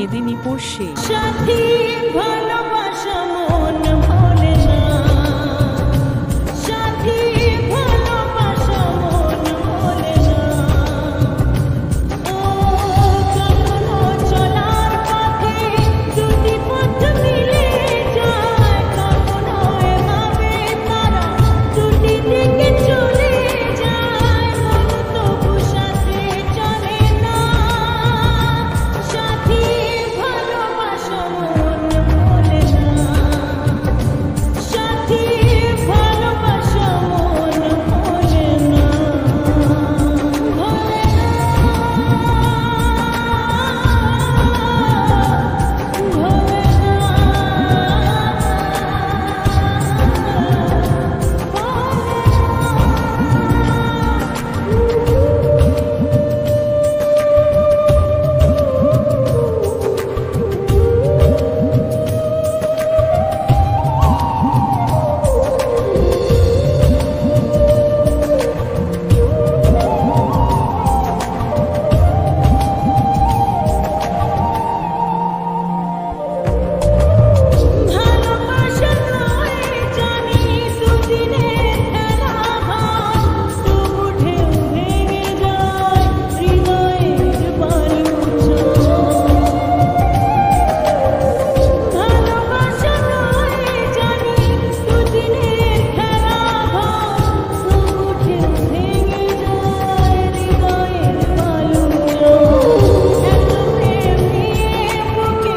মেদিনীপুর সে সাথী ভালোবাসা মন ভোলে না, সাথী ভালোবাসা মন ভোলে না। ও কখনো চলার পথে দুটি পথ মিলে যায়, কখনো এভাবে তারা দুটি দিকে চলে যায়, মন তবু সাথে চলে না। সাথী ভালোবাসা মন ভোলে না, সাথী ভালোবাসা মন ভোলে না, ভোলে না, ভালোবাসা নয় জানি দুদিনের খেলা ভার, তবু ঢেউ ভেঙে যায় হৃদয়ের বালুচর। ভালোবাসা নয় জানি দুদিনের খেলা ভার, তবু ঢেউ ভেঙে যায় হৃদয়ের বালুচর। এত প্রেম নিয়ে বুকে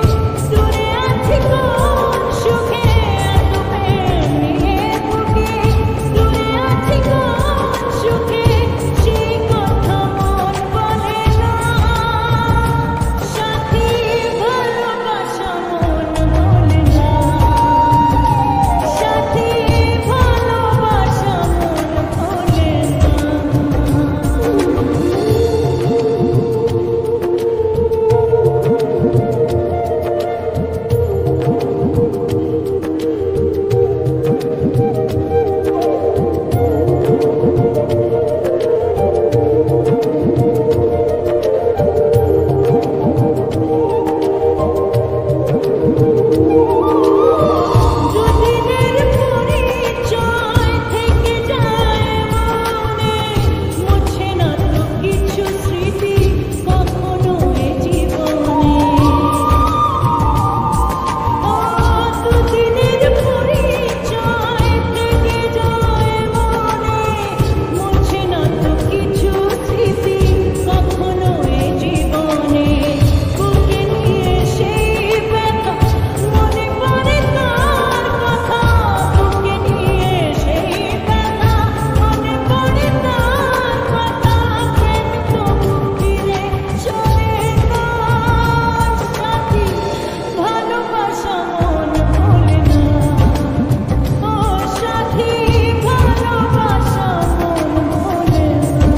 দূরে আছি কোন সুখে, এত প্রেম নিয়ে বুকে দূরে আছি কোন সুখে, সেই কথা মন বলে না। সাথী ভালোবাসা মন ভোলে না, সাথী ভালোবাসা মন ভোলে দুদিনের পরিচয় থেকে যায় মনে, মুছে না তো কিছু স্মৃতি কখনো এ জীবনে। ও দুদিনের পরিচয় থেকে যায় মনে, মুছে না তো কিছু স্মৃতি কখনো এ জীবনে। বুকে নিয়ে সেই ব্যথা মনে পড়ে তার কথা, বুকে নিয়ে সেই ব্যথা মনে পড়ে তার কথা, প্রেম তবু ফিরে চলে না। সাথী ভালোবাসা মন ভোলে না, ও সাথী ভালোবাসা মন ভোলে না,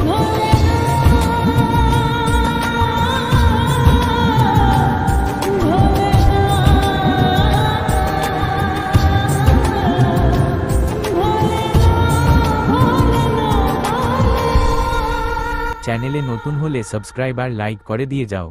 ভোলে না, ভোলে না। চ্যানেলে নতুন হলে সাবস্ক্রাইব আর লাইক করে দিয়ে যাও।